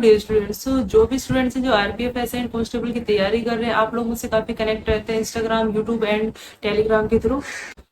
Dear students, तो जो भी स्टूडेंट्स हैं जो आरपीएफ एसआई एंड कांस्टेबल की तैयारी कर रहे हैं, आप लोग मुझसे काफी कनेक्ट रहते हैं इंस्टाग्राम, यूट्यूब एंड टेलीग्राम के थ्रू।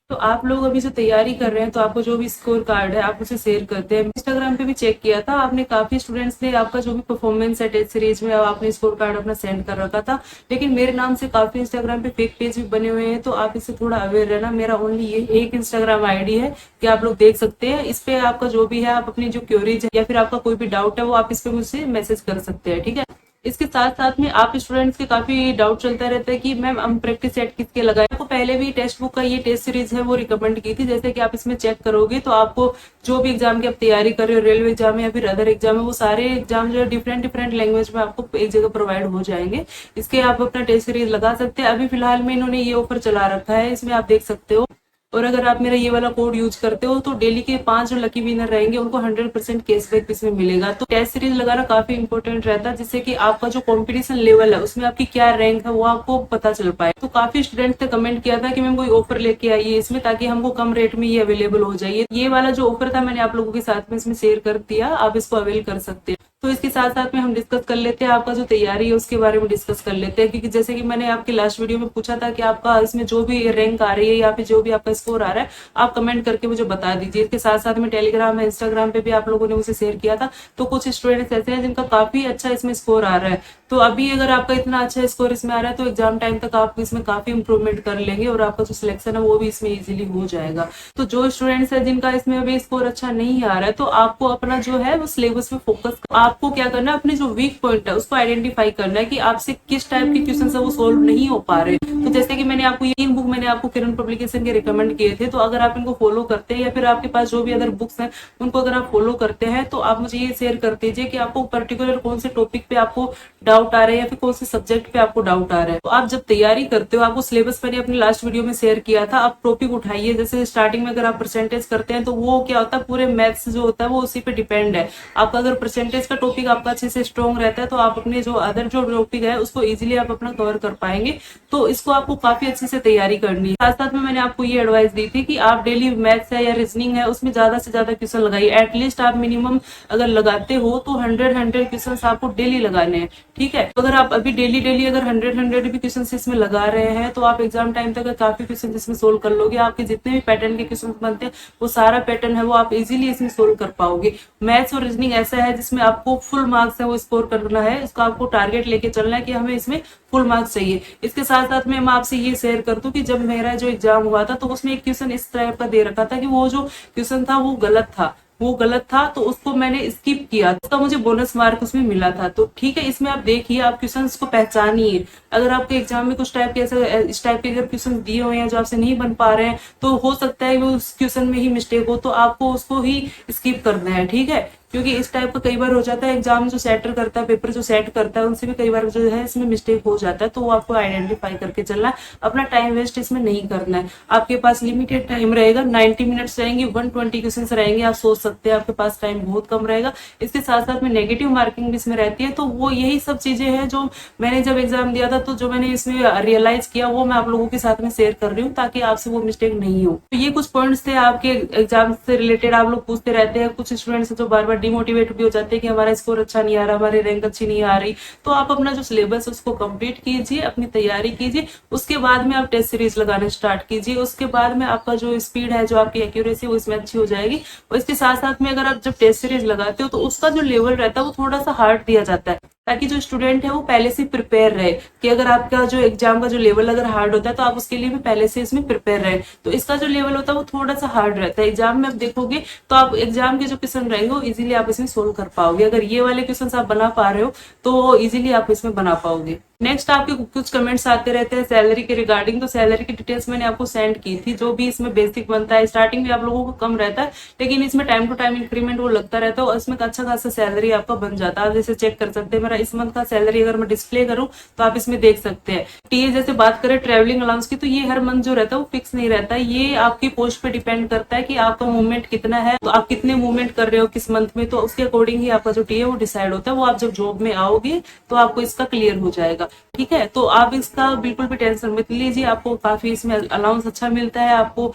तो आप लोग अभी जो तैयारी कर रहे हैं तो आपको जो भी स्कोर कार्ड है आप उसे शेयर करते हैं। इंस्टाग्राम पे भी चेक किया था, आपने काफी स्टूडेंट्स ने आपका जो भी परफॉर्मेंस है टेस्ट सीरीज में आपने स्कोर कार्ड अपना सेंड कर रखा था, लेकिन मेरे नाम से काफी इंस्टाग्राम पे फेक पेज भी बने हुए हैं। तो आप इससे थोड़ा अवेयर रहना। मेरा ओनली ये एक इंस्टाग्राम आईडी है कि आप लोग देख सकते हैं। इस पे आपका जो भी है, आप अपनी जो क्वेरीज है या फिर आपका कोई भी डाउट है वो आप इस पे मुझसे मैसेज कर सकते हैं, ठीक है। इसके साथ साथ में आप स्टूडेंट्स के काफी डाउट चलता रहता है कि मैम हम प्रैक्टिस सेट किसके लगाए। आपको पहले भी टेक्स्ट बुक का ये टेस्ट सीरीज है वो रिकमेंड की थी। जैसे कि आप इसमें चेक करोगे तो आपको जो भी एग्जाम की आप तैयारी कर रहे हो, रेलवे एग्जाम या फिर अदर एग्जाम है, वो सारे एग्जाम जो है डिफरेंट डिफरेंट लैंग्वेज में आपको एक जगह प्रोवाइड हो जाएंगे। इसके आप अपना टेस्ट सीरीज लगा सकते हैं। अभी फिलहाल में इन्होंने ये ऑफर चला रखा है, इसमें आप देख सकते हो। और अगर आप मेरा ये वाला कोड यूज करते हो तो डेली के 5 जो लकी विनर रहेंगे उनको 100% कैशबैक इसमें मिलेगा। तो टेस्ट सीरीज लगाना काफी इंपॉर्टेंट रहता है, जिससे कि आपका जो कंपटीशन लेवल है उसमें आपकी क्या रैंक है वो आपको पता चल पाए। तो काफी स्टूडेंट्स ने कमेंट किया था कि मैम कोई ऑफर लेके आइए इसमें, ताकि हमको कम रेट में ये अवेलेबल हो जाए। ये वाला जो ऑफर था मैंने आप लोगों के साथ में इसमें शेयर कर दिया, आप इसको अवेल कर सकते हैं। तो इसके साथ साथ में हम डिस्कस कर लेते हैं आपका जो तैयारी है उसके बारे में डिस्कस कर लेते हैं। क्योंकि जैसे कि मैंने आपके लास्ट वीडियो में पूछा था कि आपका इसमें जो भी रैंक आ रही है या फिर जो भी आपका स्कोर आ रहा है आप कमेंट करके मुझे बता दीजिए। इसके साथ साथ में टेलीग्राम है, इंस्टाग्राम पे भी आप लोगों ने मुझे शेयर किया था। तो कुछ स्टूडेंट्स ऐसे हैं जिनका काफी अच्छा इसमें स्कोर आ रहा है। तो अभी अगर आपका इतना अच्छा स्कोर इसमें आ रहा है तो एग्जाम टाइम तक आप इसमें काफी इंप्रूवमेंट कर लेंगे और आपका जो सिलेक्शन है वो भी इसमें इजीली हो जाएगा। तो जो स्टूडेंट्स है जिनका इसमें अभी स्कोर अच्छा नहीं आ रहा है तो आपको अपना जो है वो सिलेबस में फोकस, आपको क्या करना है, अपने जो वीक पॉइंट है उसको आइडेंटिफाई करना है कि आपसे किस टाइप के क्वेश्चन है वो सोल्व नहीं हो पा रहे। तो जैसे कि मैंने आपको ये बुक मैंने आपको किरण पब्लिकेशन के रिकमेंड किए थे, तो अगर आप इनको फॉलो करते हैं या फिर आपके पास जो भी अदर बुक्स हैं उनको अगर आप फॉलो करते हैं तो आप मुझे ये शेयर कर दीजिए कि आपको पर्टिकुलर कौन से टॉपिक पे आपको डाउट आ रहा है या फिर कौन से सब्जेक्ट पे आपको डाउट आ रहा है। तो आप जब तैयारी करते हो, आपको सिलेबस मैंने अपने लास्ट वीडियो में शेयर किया था, आप टॉपिक उठाइए। जैसे स्टार्टिंग में अगर आप परसेंटेज करते हैं तो वो क्या होता है, पूरे मैथ्स जो होता है वो उसी पे डिपेंड है। आपका अगर परसेंटेज का टॉपिक आपका अच्छे से स्ट्रॉन्ग रहता है तो आप अपने जो अदर जो टॉपिक है उसको इजीली आप अपना कवर कर पाएंगे। तो इसको आपको काफी अच्छे से तैयारी करनी है। साथ साथ में मैंने आपको ये एडवाइस दी थी कि आप डेली मैथ्स है या रीजनिंग है उसमें ज्यादा से ज्यादा क्वेश्चन लगाइए। एटलीस्ट आप मिनिमम अगर लगाते हो तो 100 क्वेश्चन आपको डेली लगाने हैं, ठीक है। तो अगर आप अभी डेली अगर 100 भी क्वेश्चन इसमें लगा रहे हैं तो आप एग्जाम टाइम तक काफी क्वेश्चन इसमें सोल्व कर लोगे। आपके जितने भी पैटर्न के क्वेश्चन बनते हैं वो सारा पैटर्न है वो आप इजीली इसमें सोल्व कर पाओगे। मैथ्स और रीजनिंग ऐसा है जिसमें आपको फुल मार्क्स है वो स्कोर करना है, इसका आपको टारगेट लेके चलना है कि हमें इसमें फुल मार्क्स चाहिए। इसके साथ साथ में मैं आपसे ये शेयर कर दूं कि जब मेरा जो एग्जाम हुआ था तो उसमें एक क्वेश्चन इस टाइप का दे रखा था कि वो जो क्वेश्चन था वो गलत था तो उसको मैंने स्किप किया, उसका मुझे बोनस मार्क उसमें मिला था। तो ठीक है, इसमें आप देखिए, आप क्वेश्चंस को पहचानिए। अगर आपके एग्जाम में कुछ टाइप के इस टाइप के अगर क्वेश्चन दिए हुए हैं जो आपसे नहीं बन पा रहे हैं तो हो सकता है वो उस क्वेश्चन में ही मिस्टेक हो, तो आपको उसको ही स्किप करना है, ठीक है। क्योंकि इस टाइप का कई बार हो जाता है, एग्जाम जो सेटर करता है, पेपर जो सेट करता है उनसे भी कई बार जो है इसमें मिस्टेक हो जाता है। तो वो आपको आइडेंटिफाई करके चलना है, अपना टाइम वेस्ट इसमें नहीं करना है। आपके पास लिमिटेड टाइम रहेगा, 90 मिनट्स रहेंगे, 120 क्वेश्चन रहेंगे। आप सोच सकते हैं आपके पास टाइम बहुत कम रहेगा। इसके साथ साथ में नेगेटिव मार्किंग भी इसमें रहती है। तो वो यही सब चीजें हैं जो मैंने जब एग्जाम दिया था तो जो मैंने इसमें रियलाइज किया वो मैं आप लोगों के साथ में शेयर कर रही हूँ ताकि आपसे वो मिस्टेक नहीं हो। तो ये कुछ पॉइंट्स थे आपके एग्जाम से रिलेटेड, आप लोग पूछते रहते हैं। कुछ स्टूडेंट्स जो बार बार डिमोटिवेट भी हो जाते हैं कि हमारा स्कोर अच्छा नहीं आ रहा, हमारी रैंक अच्छी नहीं आ रही। तो आप अपना जो सिलेबस है उसको कंप्लीट कीजिए, अपनी तैयारी कीजिए, उसके बाद में आप टेस्ट सीरीज लगाना स्टार्ट कीजिए। उसके बाद में आपका जो स्पीड है, जो आपकी एक्यूरेसी है वो इसमें अच्छी हो जाएगी। और इसके साथ साथ में अगर आप जब टेस्ट सीरीज लगाते हो तो उसका जो लेवल रहता है वो थोड़ा सा हार्ड दिया जाता है, ताकि जो स्टूडेंट है वो पहले से प्रिपेयर रहे कि अगर आपका जो एग्जाम का जो लेवल अगर हार्ड होता है तो आप उसके लिए भी पहले से इसमें प्रिपेयर रहे। तो इसका जो लेवल होता है वो थोड़ा सा हार्ड रहता है। एग्जाम में आप देखोगे तो आप एग्जाम के जो क्वेश्चन रहेंगे वो इजीली आप इसमें सोल्व कर पाओगे। अगर ये वाले क्वेश्चन आप बना पा रहे हो तो इजीली आप इसमें बना पाओगे। नेक्स्ट आपके कुछ कमेंट्स आते रहते हैं सैलरी के रिगार्डिंग। तो सैलरी की डिटेल्स मैंने आपको सेंड की थी। जो भी इसमें बेसिक बनता है, स्टार्टिंग में आप लोगों को कम रहता है लेकिन इसमें टाइम टू टाइम इंक्रीमेंट वो लगता रहता है और इसमें अच्छा खासा सैलरी आपका बन जाता है। आप जैसे चेक कर सकते हैं, मेरा इस मंथ का सैलरी अगर मैं डिस्प्ले करूं तो आप इसमें देख सकते हैं। टीए जैसे बात करें ट्रेवलिंग अलाउंस की, तो ये हर मंथ जो रहता है वो फिक्स नहीं रहता है। ये आपकी पोस्ट पे डिपेंड करता है कि आपका मूवमेंट कितना है, तो आप कितने मूवमेंट कर रहे हो किस मंथ में, तो उसके अकॉर्डिंग ही आपका जो टीए वो डिसाइड होता है। वो आप जब जॉब में आओगे तो आपको इसका क्लियर हो जाएगा। ठीक है। तो आप इसका बिल्कुल भी टेंशन मत लीजिए, आपको काफी इसमें अलाउंस अच्छा मिलता है, आपको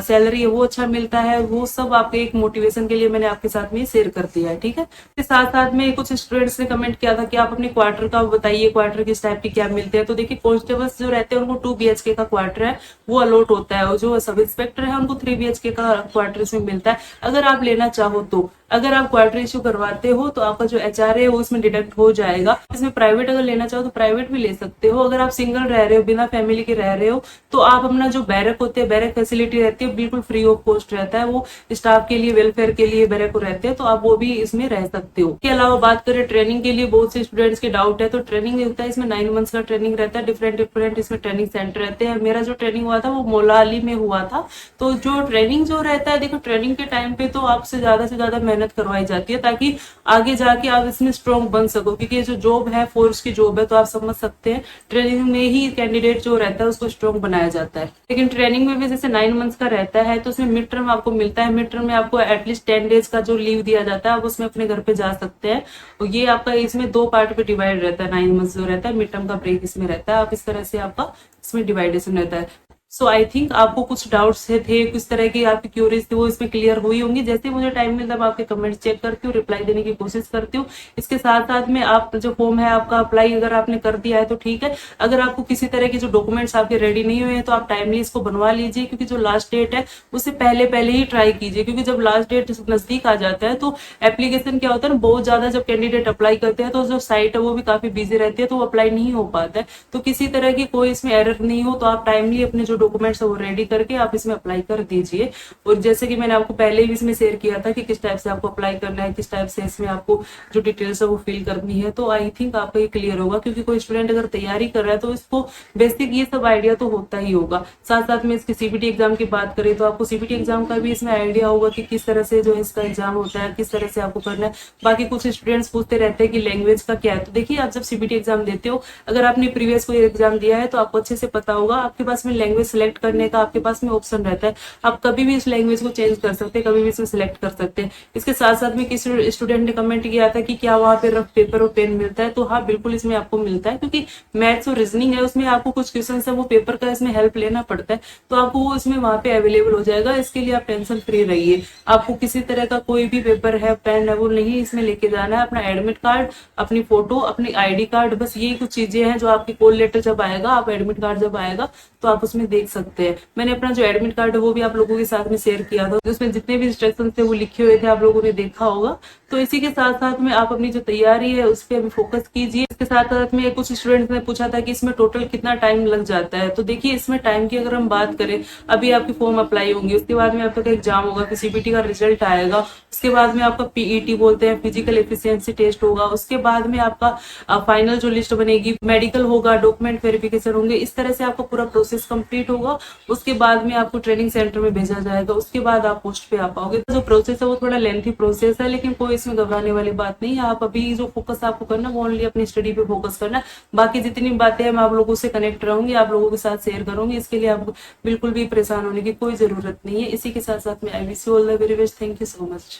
सैलरी है वो अच्छा मिलता है, वो सब आपके एक मोटिवेशन के लिए मैंने आपके साथ में शेयर कर दिया है। ठीक है, इसके साथ साथ में कुछ स्टूडेंट्स ने कमेंट किया था कि आप अपने क्वार्टर का बताइए, क्वार्टर किस टाइप के क्या मिलते हैं। तो देखिए, कॉन्स्टेबल्स जो रहते हैं उनको 2 BHK का क्वार्टर है वो अलॉट होता है, और जो सब इंस्पेक्टर है उनको 3 BHK का क्वार्टर इसमें मिलता है। अगर आप लेना चाहो तो, अगर आप क्वार्टर इश्यू करवाते हो तो आपका जो HR है वो इसमें डिडक्ट हो जाएगा। इसमें प्राइवेट अगर लेना चाहो तो प्राइवेट भी ले सकते हो। अगर आप सिंगल रह रहे हो, बिना फैमिली के रह रहे हो, तो आप अपना जो बैरक होते हैं, बैरक फैसिलिटी रहती है, बिल्कुल फ्री ऑफ कॉस्ट रहता है, वो स्टाफ के लिए वेलफेयर के लिए बैरक रहते हैं, तो आप वो भी इसमें रह सकते हो। इसके अलावा बात करें ट्रेनिंग के लिए, बहुत से स्टूडेंट्स के डाउट है, तो ट्रेनिंग होता है इसमें 9 मंथ्स का ट्रेनिंग रहता है, डिफरेंट डिफरेंट इसमें ट्रेनिंग सेंटर रहते हैं। मेरा जो ट्रेनिंग हुआ था वो मोलाली में हुआ था। तो जो ट्रेनिंग जो रहता है, देखो ट्रेनिंग के टाइम पे तो आपसे ज्यादा मेहनत करवाई जाती है ताकि आगे जाके आप इसमें स्ट्रॉन्ग बन सको, क्योंकि ये जो जॉब है फोर्स की जॉब है, तो आप समझ सकते हैं ट्रेनिंग में ही कैंडिडेट जो रहता है उसको स्ट्रॉन्ग बनाया जाता है। लेकिन ट्रेनिंग में भी जैसे 9 मंथ्स का रहता है, तो उसमें मिड टर्म आपको मिलता है। मिड टर्म में आपको एटलीस्ट 10 डेज का जो लीव दिया जाता है, आप उसमें अपने घर पे जा सकते हैं। और ये आपका इसमें 2 पार्ट पे डिवाइड रहता है, 9 मंथ्स जो रहता है, मिड टर्म का ब्रेक इसमें रहता है। आप इस तरह से आपका इसमें डिवाइडेशन रहता है। सो आई थिंक आपको कुछ डाउट्स थे, किस तरह की आपकी क्यूरीज थी, वो इसमें क्लियर हुई होंगी। जैसे ही मुझे टाइम मिलता है मैं आपके कमेंट्स चेक करती हूँ, रिप्लाई देने की कोशिश करती हूँ। इसके साथ साथ में आप जो फॉर्म है आपका अप्लाई अगर आपने कर दिया है तो ठीक है। अगर आपको किसी तरह के जो डॉक्यूमेंट्स आपके रेडी नहीं हुए हैं तो आप टाइमली इसको बनवा लीजिए, क्योंकि जो लास्ट डेट है उससे पहले पहले ही ट्राई कीजिए, क्योंकि जब लास्ट डेट नजदीक आ जाता है तो एप्लीकेशन क्या होता है ना, बहुत ज्यादा जब कैंडिडेट अप्लाई करते हैं तो जो साइट है वो भी काफी बिजी रहती है, तो वो अप्लाई नहीं हो पाता है। तो किसी तरह की कोई इसमें एरर नहीं हो, तो आप टाइमली अपने जो डॉक्यूमेंट्स है वो रेडी करके आप इसमें अप्लाई कर दीजिए। और जैसे कि मैंने आपको पहले भी इसमें शेयर किया था कि किस टाइप से आपको अप्लाई करना है, किस टाइप से इसमें आपको जो डिटेल्स है वो फिल करनी है, तो आई थिंक आपको ये क्लियर होगा। क्योंकि कोई स्टूडेंट अगर तैयारी कर रहा है तो इसको बेसिक ये सब आइडिया तो होता ही होगा। साथ साथ में इसकी CBT एग्जाम की बात करें तो आपको CBT एग्जाम का भी इसमें आइडिया होगा कि किस तरह से जो इसका एग्जाम होता है, किस तरह से आपको करना है। बाकी कुछ स्टूडेंट्स पूछते रहते हैं कि लैंग्वेज का क्या है, तो देखिए आप जब CBT एग्जाम देते हो, अगर आपने प्रीवियस कोई एग्जाम दिया है तो आपको अच्छे से पता होगा, आपके पास में लैंग्वेज सेलेक्ट करने का आपके पास में ऑप्शन रहता है। आप कभी भी इस लैंग्वेज को चेंज कर सकते हैं, कभी भी इसमें सिलेक्ट कर सकते हैं। इसके साथ साथ में किसी स्टूडेंट ने कमेंट किया था कि क्या वहां पे रफ पेपर और पेन मिलता है, तो हाँ बिल्कुल इसमें आपको मिलता है, क्योंकि मैथ्स और रीजनिंग है उसमें आपको कुछ क्वेश्चन है वो पेपर का इसमें हेल्प लेना पड़ता है, तो आपको वो इसमें वहां पे अवेलेबल हो जाएगा। इसके लिए आप टेंशन फ्री रहिए। आपको किसी तरह का कोई भी पेपर है, पेन है, वो नहीं इसमें लेके जाना है। अपना एडमिट कार्ड, अपनी फोटो, अपनी ID कार्ड, बस ये कुछ चीजें हैं जो आपकी कॉल लेटर जब आएगा, आप एडमिट कार्ड जब आएगा तो आप उसमें देख सकते हैं। मैंने अपना जो एडमिट कार्ड है वो भी आप लोगों के साथ में शेयर किया था, उसमें जितने भी इंस्ट्रक्शन थे वो लिखे हुए थे, आप लोगों ने देखा होगा। तो इसी के साथ साथ में आप अपनी जो तैयारी है उस पर अभी फोकस कीजिए। इसके साथ साथ में कुछ स्टूडेंट्स ने पूछा था कि इसमें टोटल कितना टाइम लग जाता है, तो देखिए इसमें टाइम की अगर हम बात करें, अभी आपकी फॉर्म अप्लाई होंगी, उसके बाद में आपका एग्जाम होगा, फिर CBT का रिजल्ट आएगा, उसके बाद में आपका PET बोलते हैं, फिजिकल एफिशिएंसी टेस्ट होगा, उसके बाद में आपका फाइनल जो लिस्ट बनेगी, मेडिकल होगा, डॉक्यूमेंट वेरिफिकेशन होंगे, इस तरह से आपका पूरा प्रोसेस कंप्लीट होगा। उसके बाद में आपको ट्रेनिंग सेंटर में भेजा जाएगा, उसके बाद आप पोस्ट पे आ पाओगे। जो प्रोसेस है वो थोड़ा लेंथी प्रोसेस है, लेकिन कोई इसमें घबराने वाली बात नहीं है। आप अभी जो फोकस आपको करना वो ओनली अपनी स्टडी पे फोकस करना। बाकी जितनी बातें हैं मैं आप लोगों से कनेक्ट रहूंगी, आप लोगों के साथ शेयर करूंगी, इसके लिए आपको बिल्कुल भी परेशान होने की कोई जरूरत नहीं है। इसी के साथ साथ में I wish you all the very best. Thank you so much.